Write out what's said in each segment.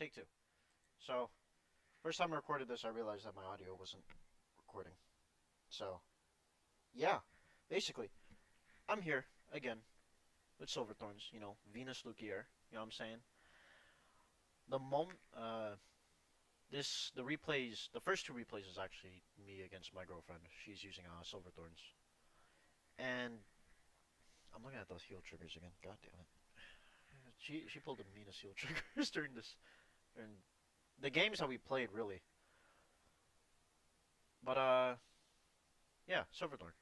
Take two. So, first time I recorded this, I realized that my audio wasn't recording. So, yeah, basically, I'm here again with Silver Thorns. Venus Luquier. You know what I'm saying? The moment, the replays, the first two replays is actually me against my girlfriend. She's using Silver Thorns, and I'm looking at those heal triggers again. God damn it! She pulled the meanest heal triggers during the games that we played, really. But yeah, Silverthorn.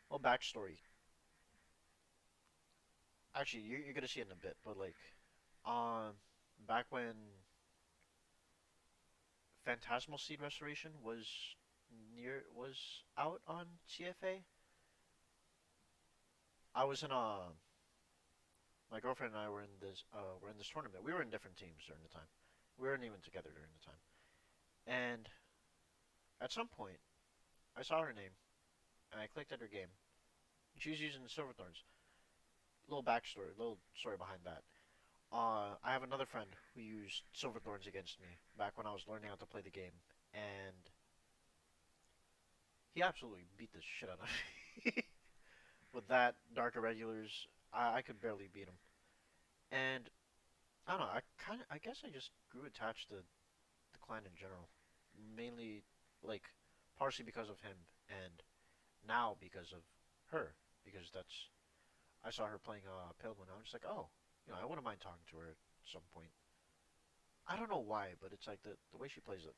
Well, backstory. Actually, you're gonna see it in a bit, but like, um, back when Phantasmal Seed Restoration was out on CFA, I was in my girlfriend and I were in this tournament. We were in different teams during the time. We weren't even together during the time. And at some point, I saw her name and I clicked at her game. She was using Silverthorns. Little backstory, little story behind that. I have another friend who used Silverthorns against me back when I was learning how to play the game, and he absolutely beat the shit out of me. With that, Dark Irregulars, I could barely beat him. And I don't know, I guess I just grew attached to the clan in general. Mainly, like, partially because of him, and now because of her. Because I saw her playing Pale Moon, I was just like, oh, I wouldn't mind talking to her at some point. I don't know why, but it's like the way she plays it.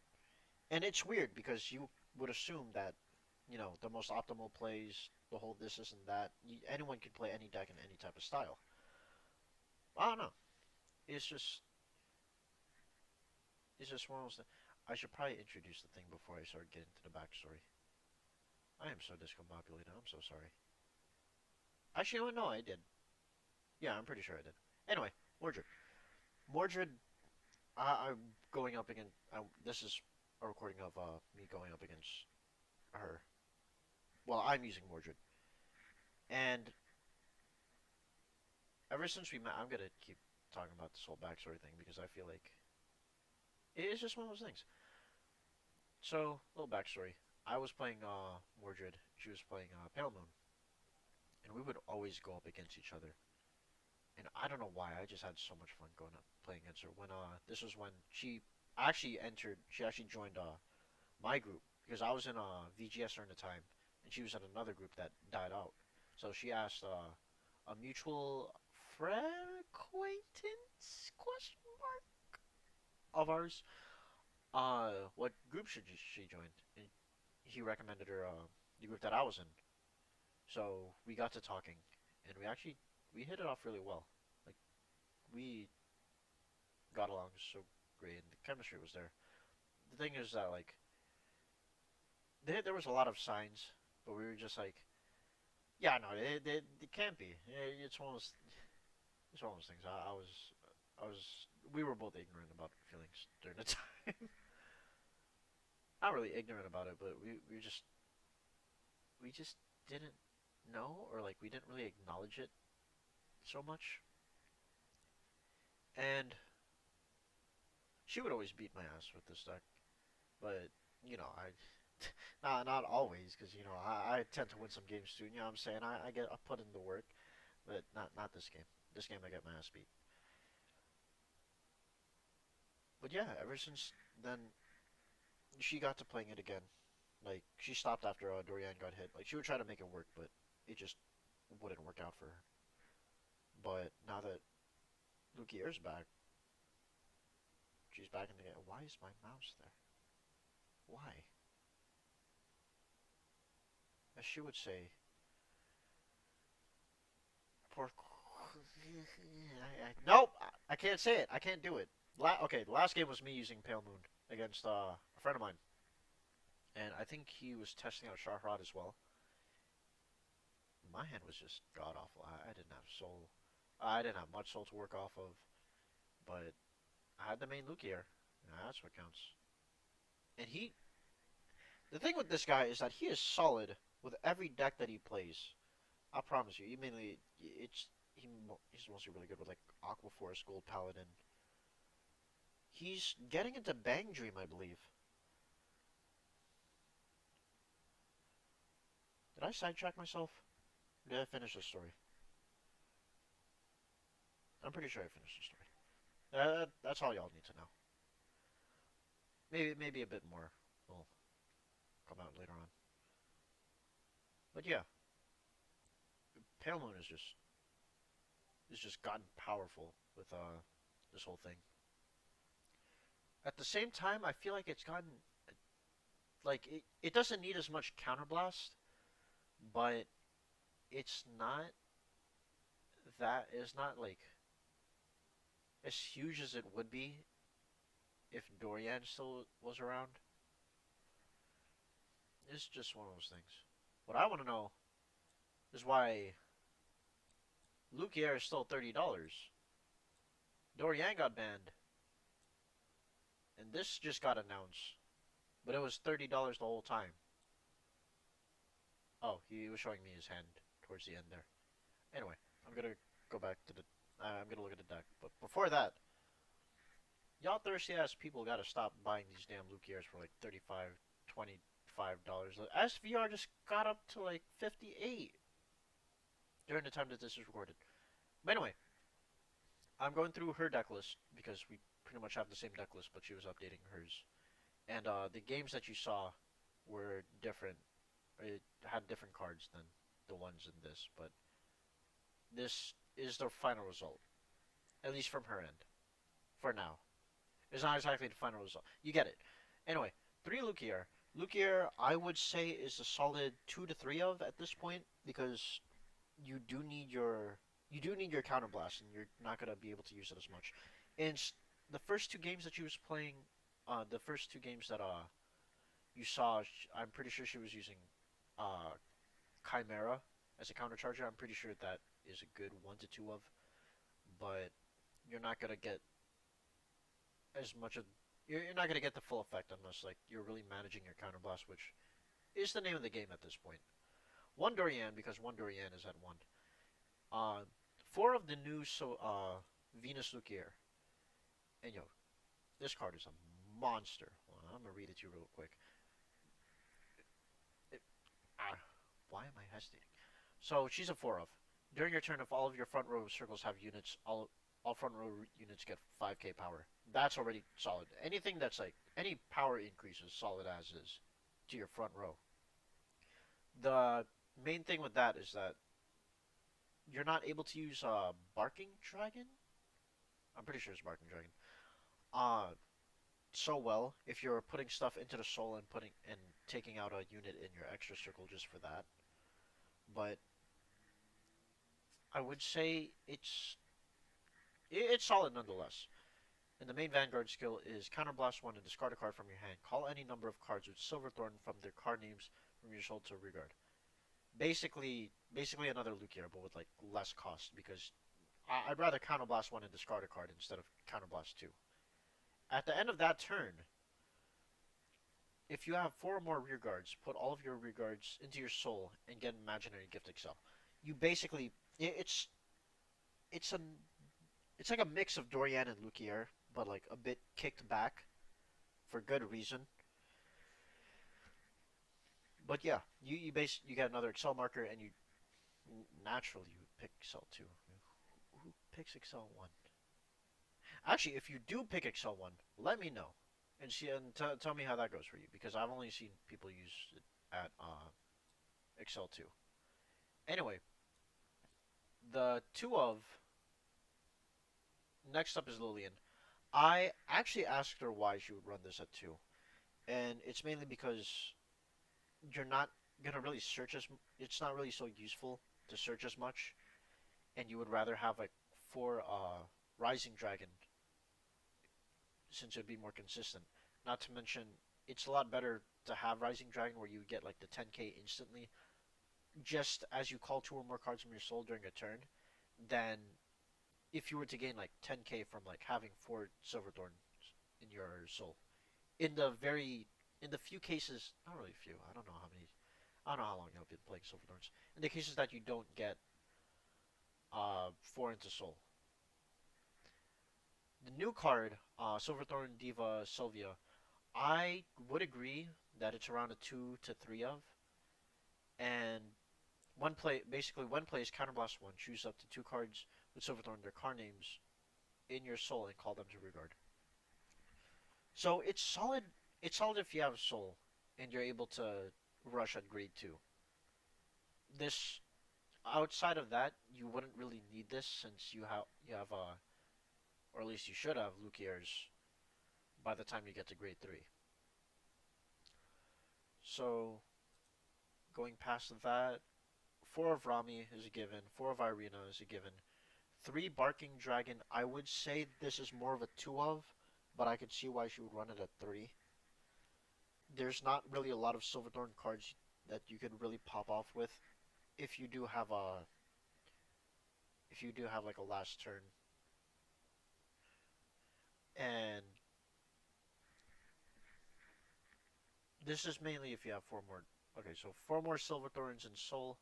And it's weird because you would assume that, the most optimal plays, the whole this and that, anyone can play any deck in any type of style. I don't know. It's just, it's just one of those things. I should probably introduce the thing before I start getting to the backstory. I am so discombobulated. I'm so sorry. Actually, no, I did. Yeah, I'm pretty sure I did. Anyway, Mordred. Mordred, I'm going up against. This is a recording of me going up against her. Well, I'm using Mordred, and ever since we met, I'm gonna keep talking about this whole backstory thing because I feel like it's just one of those things. So, little backstory. I was playing Mordred. She was playing Pale Moon, and we would always go up against each other. And I don't know why. I just had so much fun going up playing against her. When this was when she actually entered. She actually joined my group because I was in VGS during the time, and she was in another group that died out. So she asked a mutual friend acquaintance question mark of ours what group should she join, and he recommended her the group that I was in. So we got to talking, and we hit it off really well. Like we got along so great, and the chemistry was there. The thing is that like there was a lot of signs, but we were just like, yeah, no, it can't be. It's one of those things. We were both ignorant about feelings during the time. Not really ignorant about it, but we just didn't know, or like we didn't really acknowledge it so much. And she would always beat my ass with this deck, but I not always, because I tend to win some games too. You know what I'm saying? I put in the work, but not this game. This game I get my ass beat. But yeah, ever since then, she got to playing it again. Like she stopped after Dorian got hit. Like she would try to make it work, but it just wouldn't work out for her. But now that Lukier's back, she's back in the game. Why is my mouse there? Why? As she would say, poor. Nope, I can't say it. I can't do it. Okay, the last game was me using Pale Moon against a friend of mine, and I think he was testing out Scharhrot as well. My hand was just god awful. I didn't have soul. I didn't have much soul to work off of, but I had the main Luquier. That's what counts. And the thing with this guy is that he is solid with every deck that he plays. I promise you. He mainly, he's mostly really good with like Aqua Forest, Gold Paladin. He's getting into Bang Dream, I believe. Did I sidetrack myself? Or did I finish the story? I'm pretty sure I finished the story. That's all y'all need to know. Maybe a bit more will come out later on. But yeah, Pale Moon is just gotten powerful with this whole thing. At the same time, I feel like it's gotten like it doesn't need as much counterblast, but it's not it's not like as huge as it would be if Dorian still was around. It's just one of those things. What I want to know is why Luquier is still $30. Dorian got banned, and this just got announced, but it was $30 the whole time. Oh, he was showing me his hand towards the end there. Anyway, I'm gonna go back to the. I'm gonna look at the deck, but before that, y'all thirsty ass people gotta stop buying these damn Luquiers for like 35, $25. SVR just got up to like 58 during the time that this is recorded. But anyway, I'm going through her deck list because we pretty much have the same deck list, but she was updating hers. And the games that you saw were different. It had different cards than the ones in this, but this is the final result, at least from her end, for now. It's not exactly the final result. You get it. Anyway, 3 Luquier. Luquier, I would say, is a solid 2 to 3 of at this point because you do need your counterblast, and you're not gonna be able to use it as much. And the first 2 games that she was playing, the first 2 games that you saw, I'm pretty sure she was using Chimera as a countercharger. I'm pretty sure that is a good 1 to 2 of, but you're not gonna get as much of you're not gonna get the full effect unless like you're really managing your counterblast, which is the name of the game at this point. 1 Dorian because 1 Dorian is at 1. 4 of the new Venus Luquier, and yo, this card is a monster. Well, I'm gonna read it to you real quick. Why am I hesitating? So she's a 4 of. During your turn, if all of your front row circles have units, all front row units get 5k power. That's already solid. Anything that's like any power increase is solid as is to your front row. The main thing with that is that you're not able to use Barking Dragon. I'm pretty sure it's Barking Dragon. So well if you're putting stuff into the soul and taking out a unit in your extra circle just for that. But I would say it's solid nonetheless. And the main Vanguard skill is Counterblast 1 and discard a card from your hand. Call any number of cards with Silver Thorn from their card names from your soul to regard. Basically another Luquier, but with like less cost because I'd rather Counterblast 1 and discard a card instead of Counterblast 2. At the end of that turn, if you have 4 or more rear guards, put all of your rear guards into your soul and get Imaginary Gift Excel. You basically it's like a mix of Dorian and Luquier, but like a bit kicked back for good reason. But yeah, you get another Excel marker, and you naturally you pick Excel 2. Who picks Excel 1? Actually, if you do pick Excel 1, let me know and tell me how that goes for you because I've only seen people use it at Excel 2. Anyway, the 2 of next up is Lillian. I actually asked her why she would run this at 2, and it's mainly because you're not gonna really search it's not really so useful to search as much, and you would rather have like 4 Rising Dragon since it would be more consistent. Not to mention, it's a lot better to have Rising Dragon where you get like the 10k instantly, just as you call 2 or more cards from your soul during a turn, than if you were to gain like 10k from like having 4 Silver Thorns in your soul. In the few cases, not really few, I don't know how long you've been playing Silver Thorns. In the cases that you don't get 4 into soul. The new card, Silverthorn Diva Sylvia, I would agree that it's around a 2 to 3 of, and basically one play is Counterblast 1, choose up to 2 cards with Silverthorn, their card names, in your soul and call them to rearguard. So it's solid if you have soul and you're able to rush at grade 2. This outside of that, you wouldn't really need this since you have or at least you should have Luquiers by the time you get to grade 3. So going past that, 4 of Rami is a given, 4 of Irina is a given. 3 Barking Dragon, I would say this is more of a 2 of, but I could see why she would run it at 3. There's not really a lot of Silverthorn cards that you could really pop off with if you do have a like a last turn. And this is mainly if you have 4 more. Okay, so 4 more Silverthorns in Soul.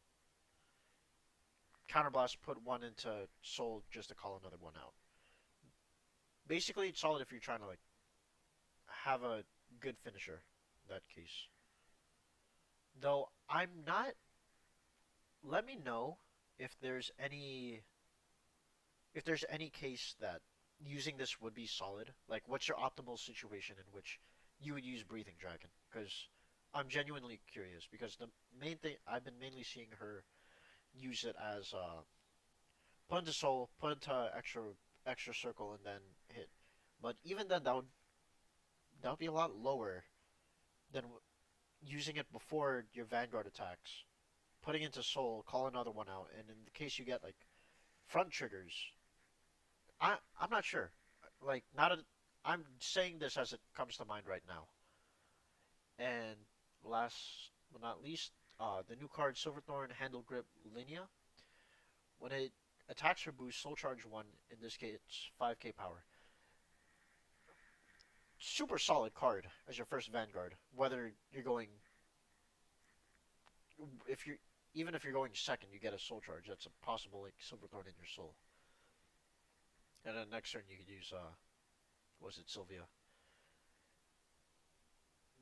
Counterblast, put 1 into Soul just to call another one out. Basically, it's solid if you're trying to like have a good finisher in that case. Though I'm not. Let me know if there's any case that using this would be solid. Like, what's your optimal situation in which you would use Breathing Dragon? Because I'm genuinely curious. Because the main thing I've been mainly seeing her use it as put into soul, put into extra circle, and then hit. But even then, that would be a lot lower than using it before your Vanguard attacks, putting into soul, call another one out, and in the case you get like front triggers, I'm not sure. Like not a, I'm saying this as it comes to mind right now. And last but not least, the new card Silverthorn Handle Grip Linea. When it attacks or boosts Soul Charge 1, in this case it's 5k power. Super solid card as your first Vanguard. Whether you're going, if you're even if you're going second, you get a Soul Charge. That's a possible like Silverthorn in your soul. And then next turn you could use was it Sylvia?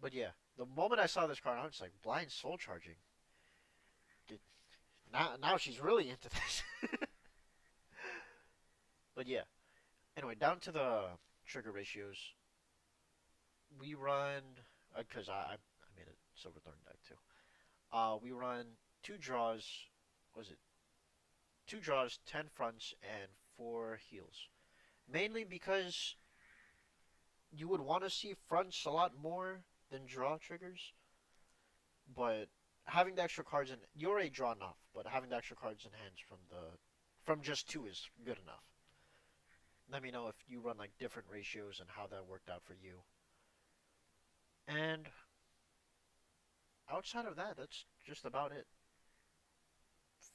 But yeah, the moment I saw this card, I was like, blind Soul Charging. Now she's really into this. But yeah. Anyway, down to the trigger ratios. We run because I made a Silverthorn deck too. We run 2 draws. Was it 2 draws, 10 fronts, and 4 heals. Mainly because you would want to see fronts a lot more than draw triggers. But having the extra cards in, you already draw enough. But having the extra cards in hands from just 2 is good enough. Let me know if you run like different ratios and how that worked out for you. And outside of that, that's just about it.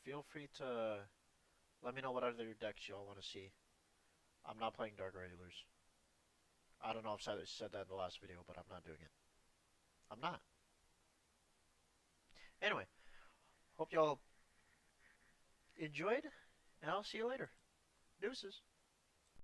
Feel free to let me know what other decks y'all want to see. I'm not playing Dark Regulars. I don't know if I said that in the last video, but I'm not doing it. I'm not. Anyway, hope y'all enjoyed, and I'll see you later. Deuces.